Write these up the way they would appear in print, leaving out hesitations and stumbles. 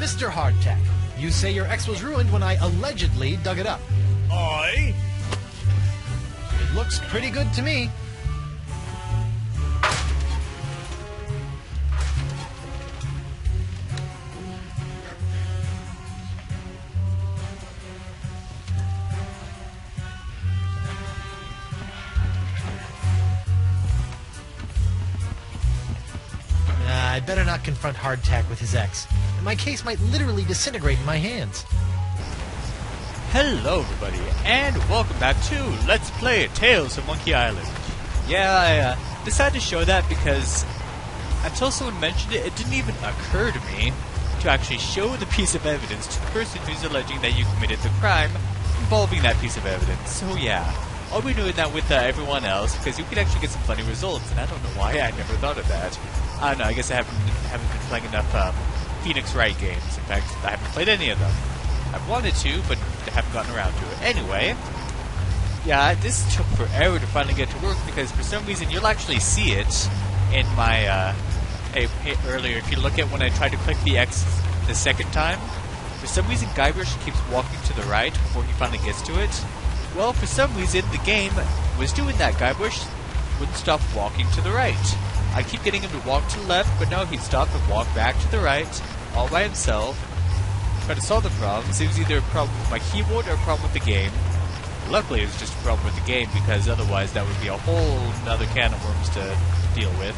Mr. Hardtack, you say your ex was ruined when I allegedly dug it up. Aye. It looks pretty good to me. I'd better not confront Hardtack with his ex. My case might literally disintegrate in my hands. Hello everybody, and welcome back to Let's Play Tales of Monkey Island. Yeah, I decided to show that because until someone mentioned it, it didn't even occur to me to actually show the piece of evidence to the person who's alleging that you committed the crime involving that piece of evidence. So yeah, I'll be doing that with everyone else because you could actually get some funny results, and I don't know why I never thought of that. I don't know, I guess I haven't been playing enough Phoenix Wright games. In fact, I haven't played any of them. I've wanted to, but I haven't gotten around to it. Anyway, yeah, this took forever to finally get to work because for some reason you'll actually see it in my earlier. If you look at when I tried to click the X the second time, for some reason Guybrush keeps walking to the right before he finally gets to it. Well, for some reason the game was doing that. Guybrush wouldn't stop walking to the right. I keep getting him to walk to the left, but no, he'd stop and walk back to the right, all by himself. Try to solve the problem. It was either a problem with my keyboard or a problem with the game. Luckily, it was just a problem with the game, because otherwise that would be a whole other can of worms to deal with.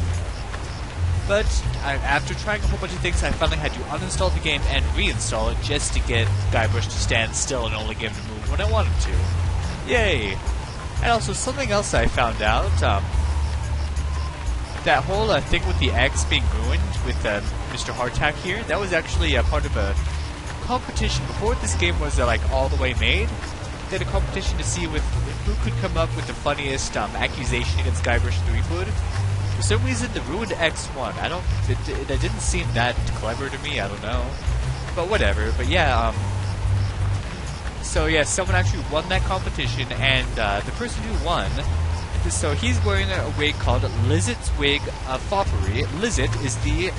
But after trying a whole bunch of things, I finally had to uninstall the game and reinstall it just to get Guybrush to stand still and only get him to move when I wanted to. Yay! And also, something else I found out, that whole thing with the X being ruined with Mr. Hardtack here, that was actually part of a competition. Before this game was like all the way made, they had a competition to see who could come up with the funniest accusation against Guybrush Threepwood. For some reason, the ruined X won. That didn't seem that clever to me. I don't know, but whatever. But yeah, so yeah, someone actually won that competition, and the person who won. So he's wearing a wig called Lizzt's Wig of Foppery. Lizzt is the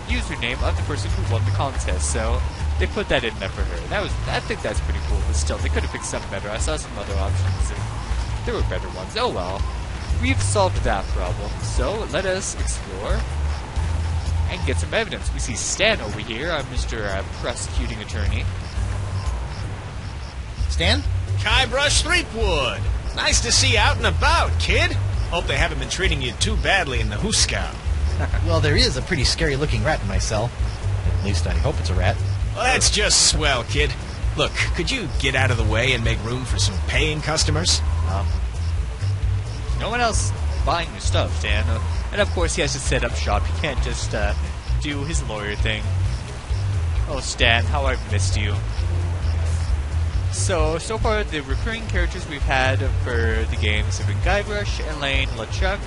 username of the person who won the contest, so they put that in there for her. I think that's pretty cool, but still, they could have picked something better. I saw some other options, and there were better ones. Oh well. We've solved that problem, so let us explore and get some evidence. We see Stan over here, Mr. Prosecuting Attorney. Stan? Guybrush Threepwood! Nice to see you out and about, kid. Hope they haven't been treating you too badly in the Hooskow. Well, there is a pretty scary-looking rat in my cell. At least I hope it's a rat. Well, that's just swell, kid. Look, could you get out of the way and make room for some paying customers? No one else buying your stuff, Dan. And of course he has to set up shop. He can't just do his lawyer thing. Oh, Stan, how I've missed you. So far the recurring characters we've had for the games have been Guybrush, Elaine, LeChuck,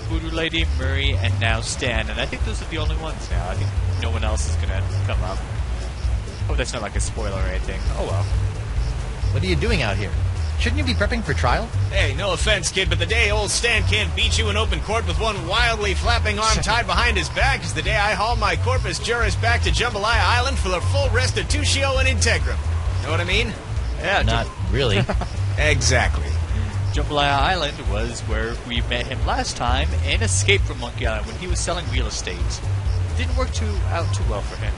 Voodoo Lady, Murray, and now Stan. And I think those are the only ones now. I think no one else is gonna come up. Hope that's not like a spoiler or anything. Oh well. What are you doing out here? Shouldn't you be prepping for trial? Hey, no offense, kid, but the day old Stan can't beat you in open court with one wildly flapping arm tied behind his back is the day I haul my corpus juris back to Jambalaya Island for the full restitutio and integrum. Know what I mean? Yeah, Not really. Exactly. Jambalaya Island was where we met him last time in Escape from Monkey Island when he was selling real estate. Didn't work out too well for him.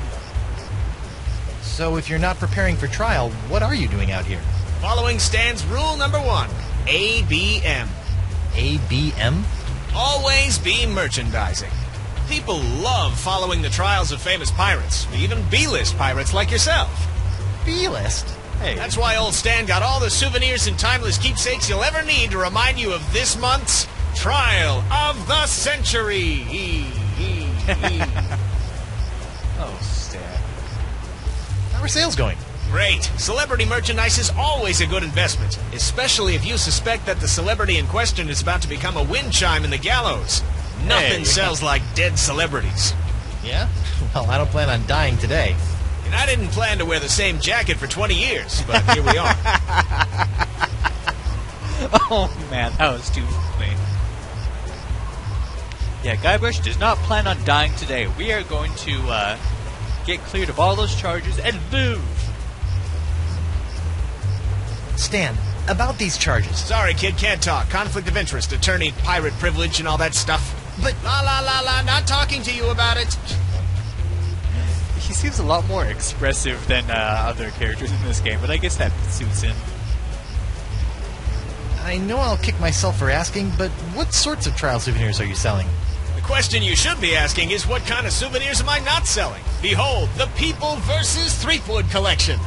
So if you're not preparing for trial, what are you doing out here? Following Stan's rule number 1, ABM. ABM? Always be merchandising. People love following the trials of famous pirates, even B-list pirates like yourself. B-list? Hey. That's why old Stan got all the souvenirs and timeless keepsakes you'll ever need to remind you of this month's Trial of the Century. Oh, Stan. How are sales going? Great. Celebrity merchandise is always a good investment, especially if you suspect that the celebrity in question is about to become a wind chime in the gallows. Nothing sells like dead celebrities. Yeah? Well, I don't plan on dying today. And I didn't plan to wear the same jacket for 20 years, but here we are. Oh, man, that was too funny. Yeah, Guybrush does not plan on dying today. We are going to get cleared of all those charges, and move. Stan, about these charges. Sorry, kid, can't talk. Conflict of interest, attorney, pirate privilege, and all that stuff. But La, not talking to you about it. He seems a lot more expressive than other characters in this game, but I guess that suits him. I know I'll kick myself for asking, but what sorts of trial souvenirs are you selling? The question you should be asking is, what kind of souvenirs am I not selling? Behold, the People vs. Threepwood collection.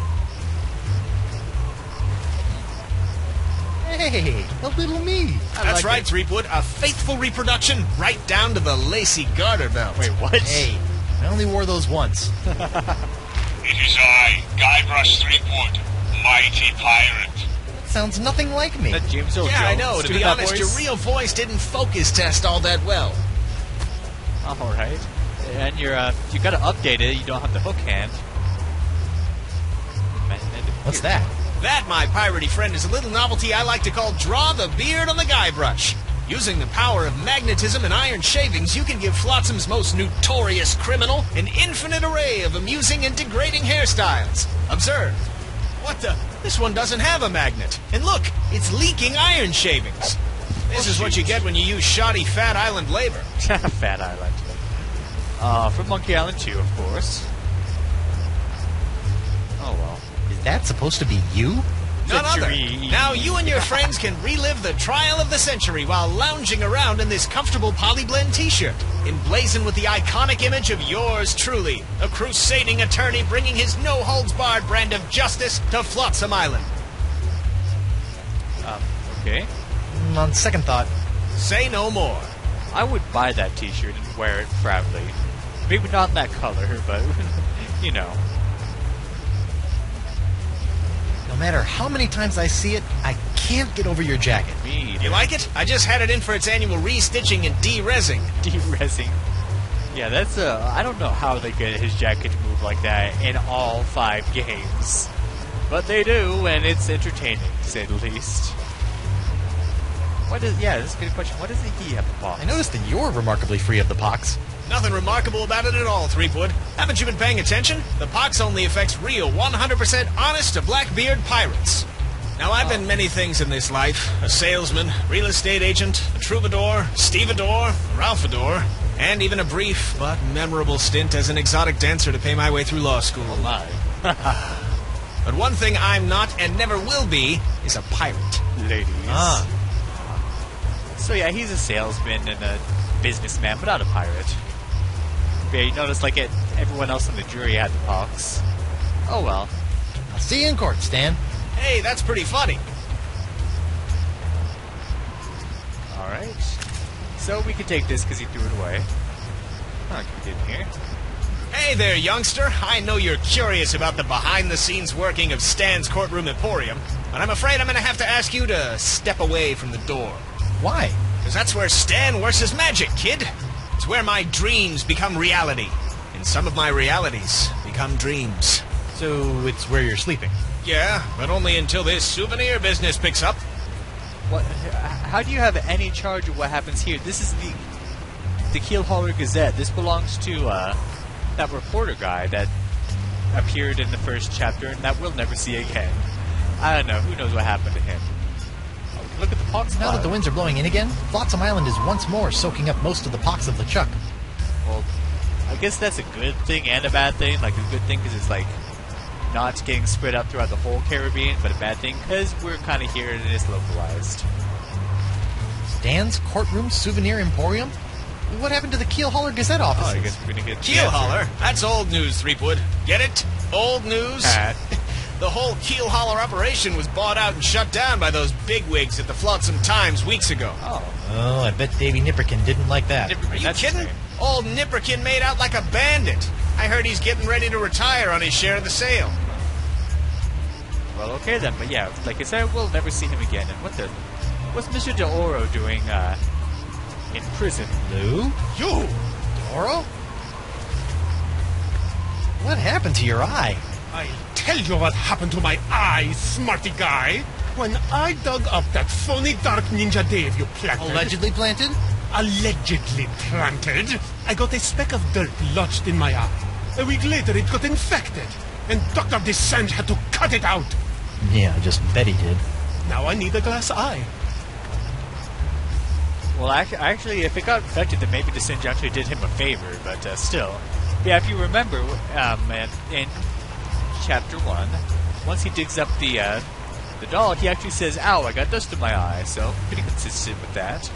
Hey, a little me. That's right, Threepwood. A faithful reproduction right down to the lacy garter belt. Wait, what? Hey, I only wore those once. It is I, Guybrush Threepwood, mighty pirate. Sounds nothing like me. That James Earl Yeah, I Jones know. To doing be that honest, your voice? real voice didn't focus test all that well. All right. And you got to update it. You don't have the hook hand. What's that? That, my piratey friend, is a little novelty I like to call Draw the Beard on the Guybrush. Using the power of magnetism and iron shavings, you can give Flotsam's most notorious criminal an infinite array of amusing and degrading hairstyles. Observe. What the? This one doesn't have a magnet. And look, it's leaking iron shavings. This is what you get when you use shoddy Fat Island labor. Fat Island. From Monkey Island 2, of course. Oh, well. Is that supposed to be you? None other. Century. Now you and your friends can relive the trial of the century while lounging around in this comfortable polyblend t-shirt, emblazoned with the iconic image of yours truly, a crusading attorney bringing his no-holds-barred brand of justice to Flotsam Island. Okay. On second thought, Say no more. I would buy that t-shirt and wear it proudly. Maybe not in that color, but, you know. no matter how many times I see it, I can't get over your jacket. Me. You like it? I just had it in for its annual re-stitching and de-rezzing. De-rezzing. Yeah, that's I don't know how they get his jacket to move like that in all 5 games. But they do, and it's entertaining, to say the least. That's a good question. What does he have to pox? I noticed that you're remarkably free of the pox. Nothing remarkable about it at all, Threepwood. Haven't you been paying attention? The pox only affects real, 100% honest to Blackbeard pirates. Now, I've been many things in this life. A salesman, real estate agent, a troubadour, stevedore, Ralphador, and even a brief but memorable stint as an exotic dancer to pay my way through law school. Oh my. But one thing I'm not and never will be is a pirate. Ladies. Ah. So yeah, he's a salesman and a businessman, but not a pirate. Yeah, you notice like everyone else on the jury had the pox. Oh well. I'll see you in court, Stan. Hey, that's pretty funny. Alright. So we can take this because he threw it away. Oh, can we get in here? Hey there, youngster. I know you're curious about the behind-the-scenes working of Stan's Courtroom Emporium, but I'm afraid I'm going to have to ask you to step away from the door. Why? Because that's where Stan works his magic, kid. It's where my dreams become reality, and some of my realities become dreams. So it's where you're sleeping. Yeah, but only until this souvenir business picks up. What? How do you have any charge of what happens here? This is the Keelhauler Gazette. This belongs to that reporter guy that appeared in the first chapter and that we'll never see again. I don't know. Who knows what happened to him? Oh, look at the pox Now that the cloud. winds are blowing in again, Flotsam Island is once more soaking up most of the pox of LeChuck. Well, I guess that's a good thing and a bad thing. Like a good thing because it's like not getting spread out throughout the whole Caribbean, but a bad thing because we're kind of here and it is localized. Stan's Courtroom Souvenir Emporium? What happened to the Keelhauler Gazette offices? Oh, I guess we're gonna get Keel Holler? That's old news, Threepwood. Get it? Old news? The whole Keel Holler operation was bought out and shut down by those bigwigs at the Flotsam Times weeks ago. Oh, I bet Davy Nipperkin didn't like that. Are you kidding? Old Nipperkin made out like a bandit. I heard he's getting ready to retire on his share of the sale. Well, okay then, but yeah, like I said, we'll never see him again. And what's Mr. De Oro doing in prison? Lou? You! Doro? What happened to your eye? I'll tell you what happened to my eye, smarty guy. When I dug up that phony Dark Ninja Dave you planted... Allegedly planted? Allegedly planted. I got a speck of dirt lodged in my eye. A week later, it got infected, and Dr. Descent had to cut it out. Yeah, just bet he did. Now I need a glass eye. Well, actually, if it got infected, then maybe Descent actually did him a favor, but still. Yeah, if you remember, in Chapter 1, once he digs up the doll, he actually says, "Ow, I got dust in my eye," so pretty consistent with that.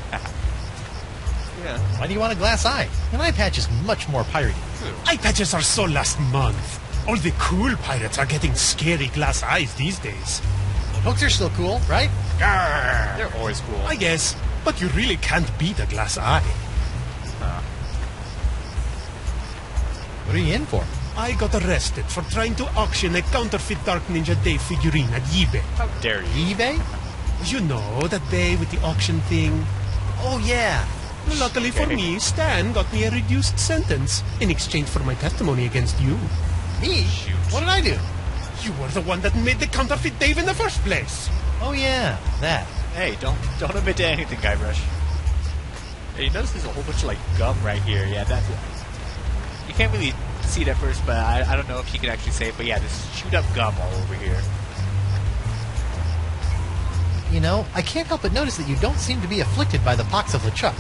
Yeah. Why do you want a glass eye? An eye patch is much more piratey. Eye patches are so last month. All the cool pirates are getting scary glass eyes these days. Hooks are still cool, right? Grr. They're always cool. I guess, but you really can't beat a glass eye. What are you in for? I got arrested for trying to auction a counterfeit Dark Ninja Dave figurine at eBay. How dare you? eBay? You know, that day with the auction thing. Oh, yeah. Luckily for me, Stan got me a reduced sentence in exchange for my testimony against you. Me? Shoot. What did I do? You were the one that made the counterfeit Dave in the first place. Oh, yeah, that. Hey, don't admit to anything, Guybrush. Hey, you notice there's a whole bunch of, like, gum right here. Yeah, that's... You can't really see it at first, but I don't know if you can actually say it, but yeah, there's chewed up gum all over here. You know, I can't help but notice that you don't seem to be afflicted by the pox of LeChuck.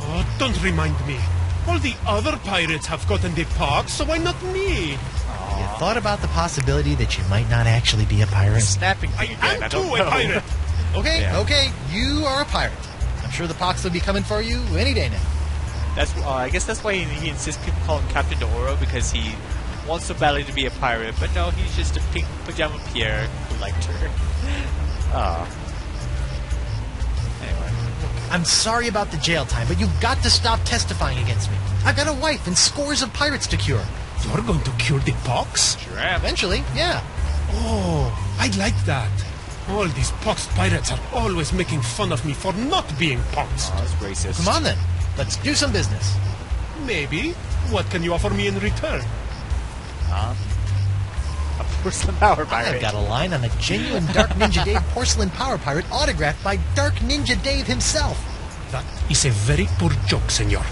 Oh, don't remind me. All the other pirates have gotten the pox, so why not me? You thought about the possibility that you might not actually be a pirate? Snapping I thing again, am I don't too know. a pirate. Okay, Yeah. okay, you are a pirate. I'm sure the pox will be coming for you any day now. That's I guess that's why he insists people call him Captain D'Oro, because he wants so badly to be a pirate, but no, he's just a pink pajama Pierre collector. Anyway. I'm sorry about the jail time, but you've got to stop testifying against me. I've got a wife and scores of pirates to cure. You're going to cure the pox? Sure am. Eventually, yeah. Oh, I like that. All these poxed pirates are always making fun of me for not being poxed. Oh, that's racist. Come on then, let's do some business. Maybe. What can you offer me in return? A porcelain power pirate. I've got a line on a genuine Dark Ninja Dave porcelain power pirate autographed by Dark Ninja Dave himself. That is a very poor joke, senor.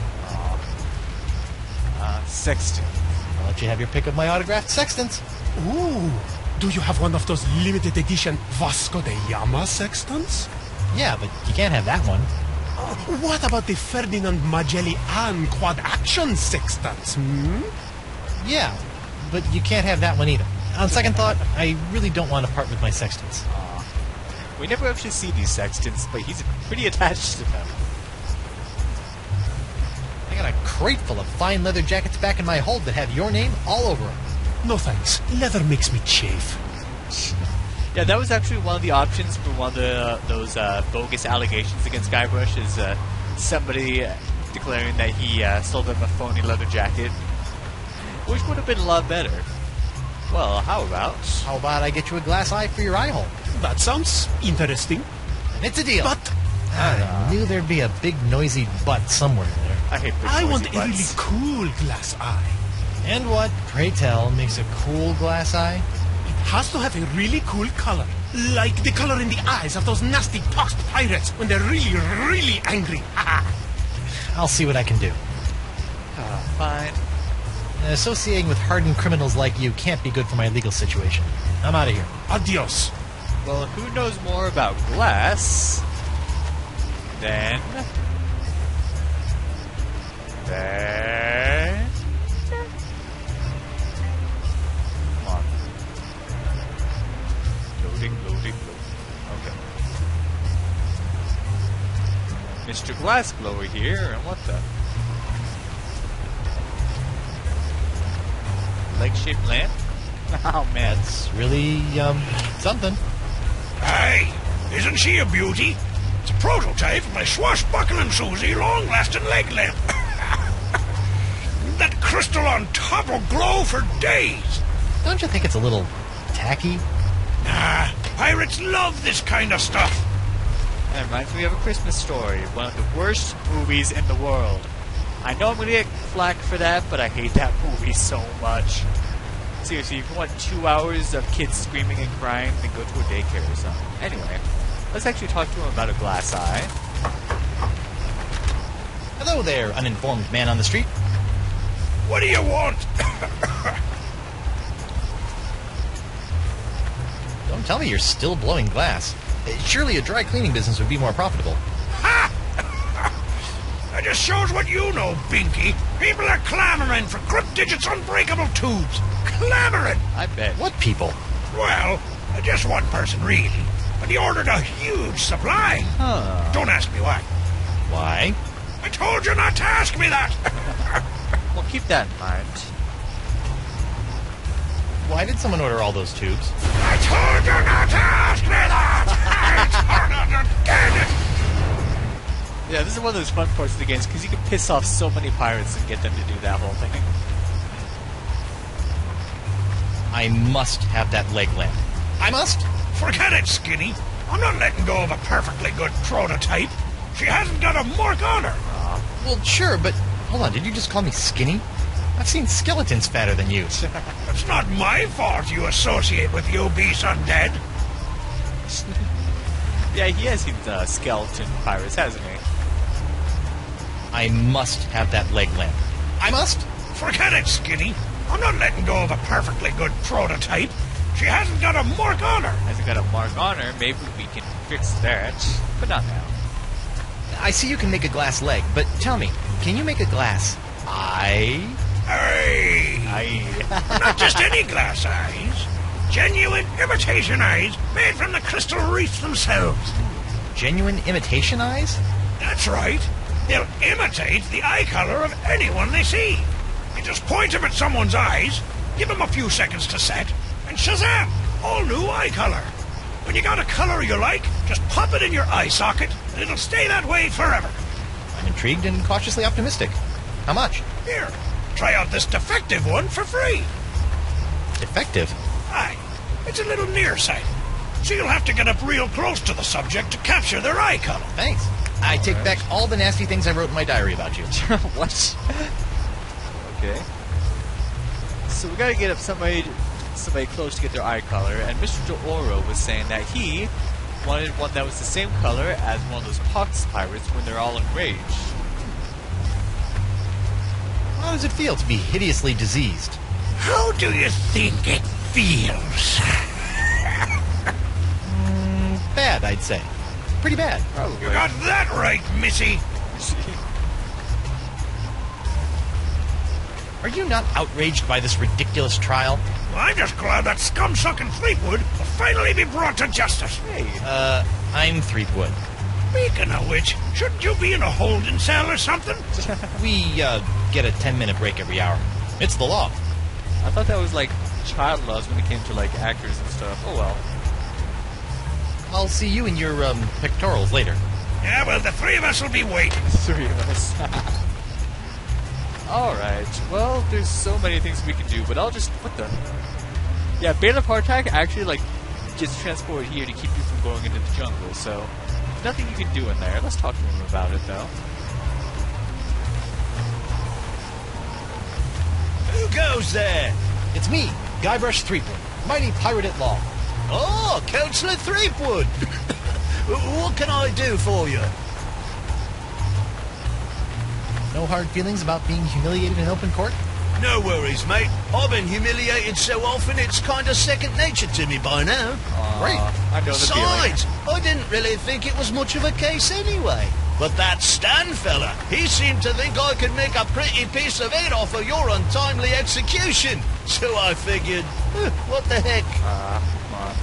Sexton. I'll let you have your pick of my autographed sextants. Ooh, do you have one of those limited edition Vasco da Gama sextants? Yeah, but you can't have that one. What about the Ferdinand Magellan quad action sextants? Yeah, but you can't have that one either. On second thought, I really don't want to part with my sextants. We never actually see these sextants, but he's pretty attached to them. I got a crate full of fine leather jackets back in my hold that have your name all over them. No thanks. Leather makes me chafe. Yeah, that was actually one of the options for one of those bogus allegations against Guybrush, is somebody declaring that he sold them a phony leather jacket, which would have been a lot better. Well, how about... How about I get you a glass eye for your eye hole? That sounds interesting. And it's a deal. But I knew there'd be a big noisy butt somewhere there. I hate big I noisy want a really butts. cool glass eye. And what, pray tell, makes a cool glass eye? It has to have a really cool color. Like the color in the eyes of those nasty poxed pirates when they're really, really angry. I'll see what I can do. Fine. Associating with hardened criminals like you can't be good for my legal situation. I'm out of here. Adios. Well, who knows more about glass than... Come on. Loading. Okay. Mr. Glassblower here, and what the... Leg-shaped lamp? Oh, man. It's really, something. Aye, isn't she a beauty? It's a prototype of my swashbuckling Susie long-lasting leg lamp. That crystal on top will glow for days. Don't you think it's a little tacky? Nah, pirates love this kind of stuff. That reminds me of A Christmas Story, one of the worst movies in the world. I know I'm going to get flack for that, but I hate that movie so much. Seriously, if you want 2 hours of kids screaming and crying, then go to a daycare or something. Anyway, let's actually talk to him about a glass eye. Hello there, uninformed man on the street. What do you want? Don't tell me you're still blowing glass. Surely a dry cleaning business would be more profitable. Ha! That just shows what you know, Binky. People are clamoring for Crypt Digits unbreakable tubes. Clamoring! I bet. What people? Well, just one person, really. But he ordered a huge supply. Huh. Don't ask me why. Why? I told you not to ask me that. Well, keep that in mind. Why did someone order all those tubes? I told you not to ask me that. Yeah, this is one of those fun parts of the games because you can piss off so many pirates and get them to do that whole thing. I must have that leg lamp. I must? Forget it, Skinny. I'm not letting go of a perfectly good prototype. She hasn't got a mark on her. Well, sure, but hold on. Did you just call me skinny? I've seen skeletons fatter than you. It's not my fault you associate with the obese undead. Yeah, he has seen skeleton pirates, hasn't he? I must have that leg lamp. I must? Forget it, Skinny. I'm not letting go of a perfectly good prototype. She hasn't got a mark on her. Hasn't got a mark on her. Maybe we can fix that, but not now. I see you can make a glass leg, but tell me, can you make a glass eye? Hey! Not just any glass eyes. Genuine imitation eyes made from the crystal reefs themselves. Genuine imitation eyes? That's right. They'll imitate the eye color of anyone they see. You just point them at someone's eyes, give them a few seconds to set, and shazam! All new eye color. When you got a color you like, just pop it in your eye socket, and it'll stay that way forever. I'm intrigued and cautiously optimistic. How much? Here, try out this defective one for free. Defective? Aye, it's a little nearsighted, so you'll have to get up real close to the subject to capture their eye color. Thanks. I take back all the nasty things I wrote in my diary about you. What? Okay. So we gotta get up somebody close to get their eye color, and Mr. DeOro was saying that he wanted one that was the same color as one of those pox pirates when they're all enraged. How does it feel to be hideously diseased? How do you think it feels? Bad, I'd say. Pretty bad. Probably. You got that right, Missy. Are you not outraged by this ridiculous trial? Well, I'm just glad that scum-sucking Fleetwood will finally be brought to justice. Hey, I'm Threepwood. Speaking of which, shouldn't you be in a holding cell or something? We, get a 10-minute break every hour. It's the law. I thought that was like child laws when it came to like actors and stuff. Oh well. I'll see you in your, pectorals later. Yeah, well, the three of us will be waiting. 3 of us. Alright, well, there's so many things we can do, but I'll just... What the... Yeah, Beta Partak actually, like, gets transported here to keep you from going into the jungle, so... Nothing you can do in there. Let's talk to him about it, though. Who goes there? It's me, Guybrush Threepwood, mighty pirate at law. Oh, Councillor Threepwood. What can I do for you? No hard feelings about being humiliated in open court? No worries, mate. I've been humiliated so often it's kind of second nature to me by now. Great. I know the feeling. Besides, I didn't really think it was much of a case anyway. But that Stan fella, he seemed to think I could make a pretty piece of it off of your untimely execution. So I figured, what the heck? Come on.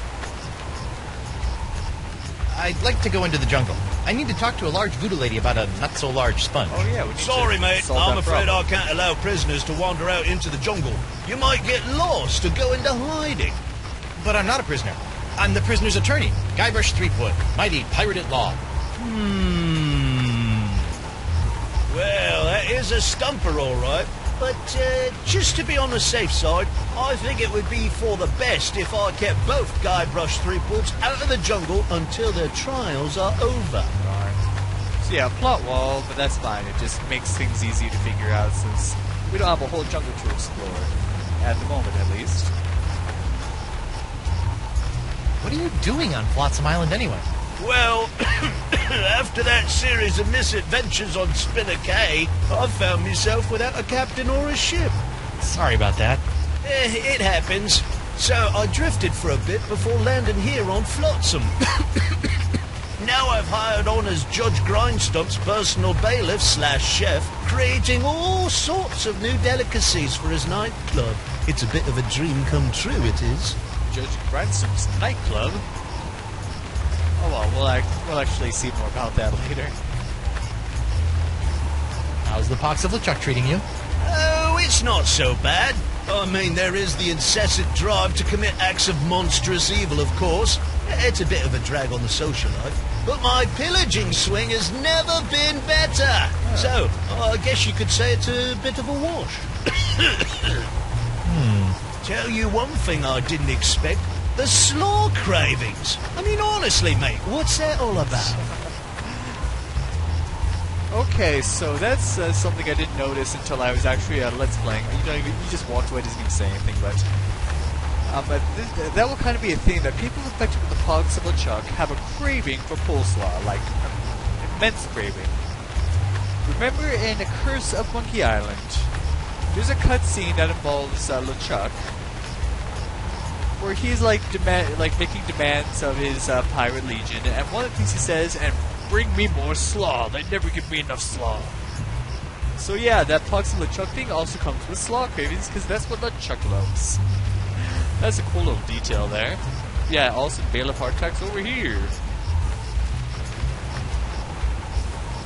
I'd like to go into the jungle. I need to talk to a large voodoo lady about a not-so-large sponge. Oh yeah, we need Sorry, to mate. solve I'm that afraid problem. I can't allow prisoners to wander out into the jungle. You might get lost or go into hiding. But I'm not a prisoner. I'm the prisoner's attorney, Guybrush Threepwood, mighty pirate at law. Well, that is a stumper, all right. But just to be on the safe side, I think it would be for the best if I kept both Guybrush Threepwoods out of the jungle until their trials are over. So yeah, plot wall, but that's fine. It just makes things easy to figure out since we don't have a whole jungle to explore. At the moment, at least. What are you doing on Flotsam Island anyway? Well, after that series of misadventures on Spinner Cay, I found myself without a captain or a ship. Sorry about that. It happens. So I drifted for a bit before landing here on Flotsam. Now I've hired on as Judge Grindstump's personal bailiff / chef, creating all sorts of new delicacies for his nightclub. It's a bit of a dream come true, it is. Judge Bransom's nightclub? Oh well, we'll actually see more about that later. How's the pox of LeChuck treating you? Oh, it's not so bad. I mean, there is the incessant drive to commit acts of monstrous evil, of course. It's a bit of a drag on the social life. But my pillaging swing has never been better. So, I guess you could say it's a bit of a wash. Tell you one thing I didn't expect. The slaw cravings. I mean, honestly, mate, what's that all about? Okay, so that's something I didn't notice until I was actually Let's Playing. You just walked away, didn't even say anything, but that will kind of be a thing, that people affected with the pox of LeChuck have a craving for coleslaw, like immense craving. Remember in A Curse of Monkey Island, there's a cutscene that involves LeChuck, where he's like making demands of his pirate legion, and one of the things he says, and bring me more slaw. They never give me enough slaw. So yeah, that pox of LeChuck thing also comes with slaw cravings, because that's what LeChuck loves. That's a cool little detail there. Yeah, also bailiff heart attacks over here.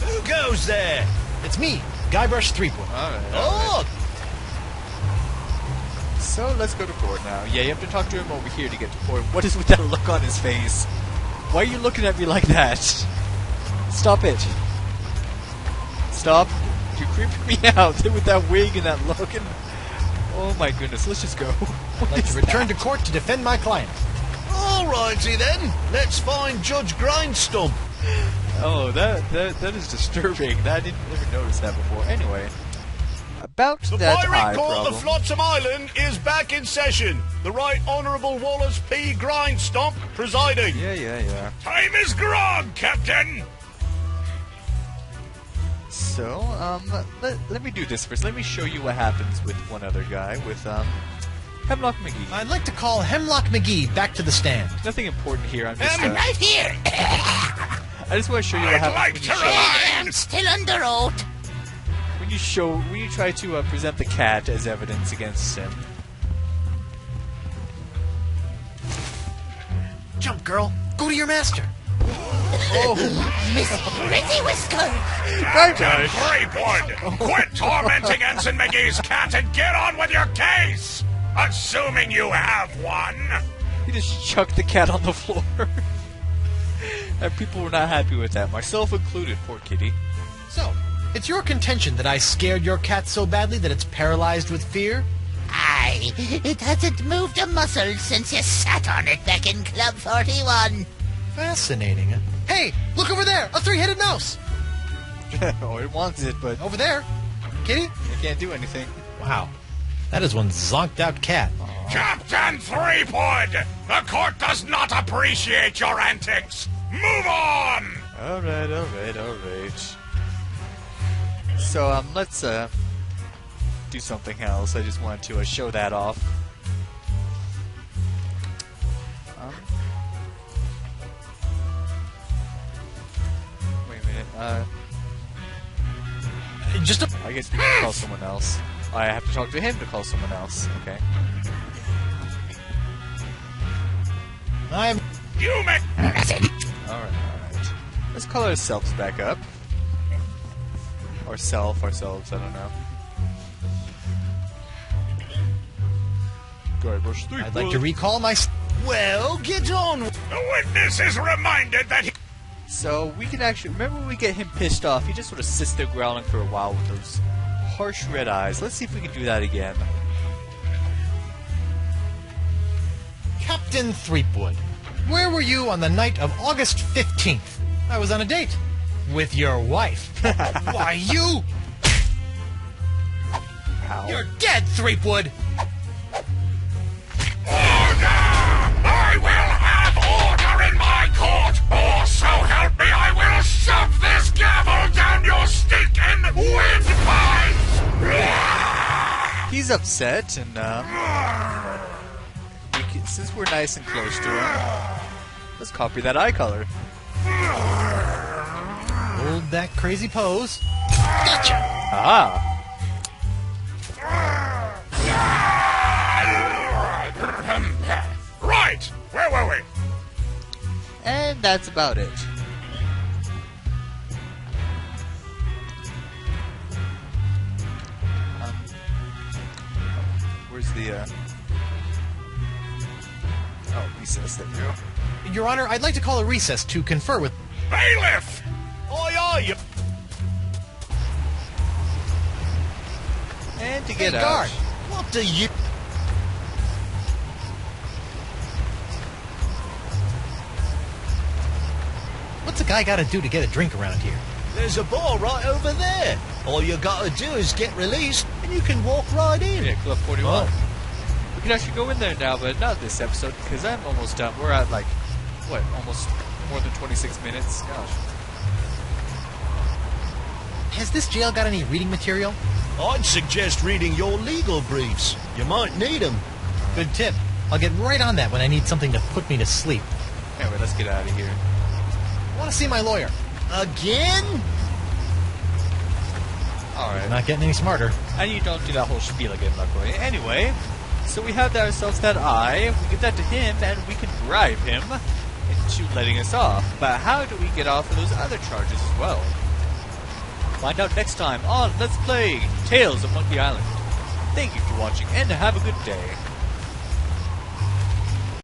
Who goes there? It's me, Guybrush Threepwood. Alright. Oh, So let's go to court now. Yeah, you have to talk to him over here to get to court. What is with that look on his face? Why are you looking at me like that? Stop it. Stop. You're creeping me out with that wig and that look. And oh my goodness, let's just go. I'd like to return to court to defend my client. alrighty then. Let's find Judge Grindstump. Oh, that is disturbing. I didn't ever notice that before. Anyway, about The that firing eye court problem. of Flotsam Island is back in session. The Right Honourable Wallace P. Grindstump presiding. Yeah. Time is grog, Captain. So, let me do this first. Let me show you what happens with one other guy, with, Hemlock McGee. I'd like to call Hemlock McGee back to the stand. Nothing important here, I'm just, Right here. I just want to show you what I'd happens like when to you show, I'm remind. still under oath. when you try to, present the cat as evidence against him. Jump, girl. Go to your master. Miss Pretty Whisker. Captain Threepwood, quit tormenting Ensign McGee's cat and get on with your case! Assuming you have one. He just chucked the cat on the floor. And people were not happy with that, myself included, poor kitty. So, it's your contention that I scared your cat so badly that it's paralyzed with fear? Aye, it hasn't moved a muscle since you sat on it back in Club 41. Fascinating. Hey, look over there! A three-headed mouse! Oh, it wants it, but Over there. Kitty? it can't do anything. Wow. That is one zonked-out cat. Captain Threepwood, the court does not appreciate your antics. Move on! Alright. So, let's, do something else. I just wanted to, show that off. Wait a minute, Just a... I guess we can call someone else. I have to talk to him to call someone else. Okay. I'm... You make... Alright. Let's call ourselves back up. Or ourselves, I don't know. Guybrush Threepwood. I'd like to recall my... Well, get on. The witness is reminded that he... So, we can actually... Remember when we get him pissed off, he just sort of sits there growling for a while with those harsh red eyes. Let's see if we can do that again. Captain Threepwood, where were you on the night of August 15th? I was on a date. With your wife. Why, you... Ow. You're dead, Threepwood! Order! I will have order in my court, or so help me I will shove this gavel down your stinking windpipe! He's upset, and since we're nice and close to him, let's copy that eye color. Hold that crazy pose. Gotcha! Ah! Right! Where were we? And that's about it. Where's the, Oh, recess, there we go. Your Honor, I'd like to call a recess to confer with... Bailiff! Aye, aye, And to Hey, get out. guard! what do you... What's a guy got to do to get a drink around here? There's a bar right over there. All you gotta do is get released, and you can walk right in. Yeah, Club 41. We can actually go in there now, but not this episode, because I'm almost done. We're at, like, what, almost more than 26 minutes? Gosh. Has this jail got any reading material? I'd suggest reading your legal briefs. You might need them. Good tip. I'll get right on that when I need something to put me to sleep. Anyway, let's get out of here. I want to see my lawyer. Again? Alright. Not getting any smarter. And you don't do that whole spiel again, luckily. Anyway, so we have ourselves that eye, we give that to him, and we can bribe him into letting us off. But how do we get off of those other charges as well? Find out next time on Let's Play Tales of Monkey Island. Thank you for watching, and have a good day.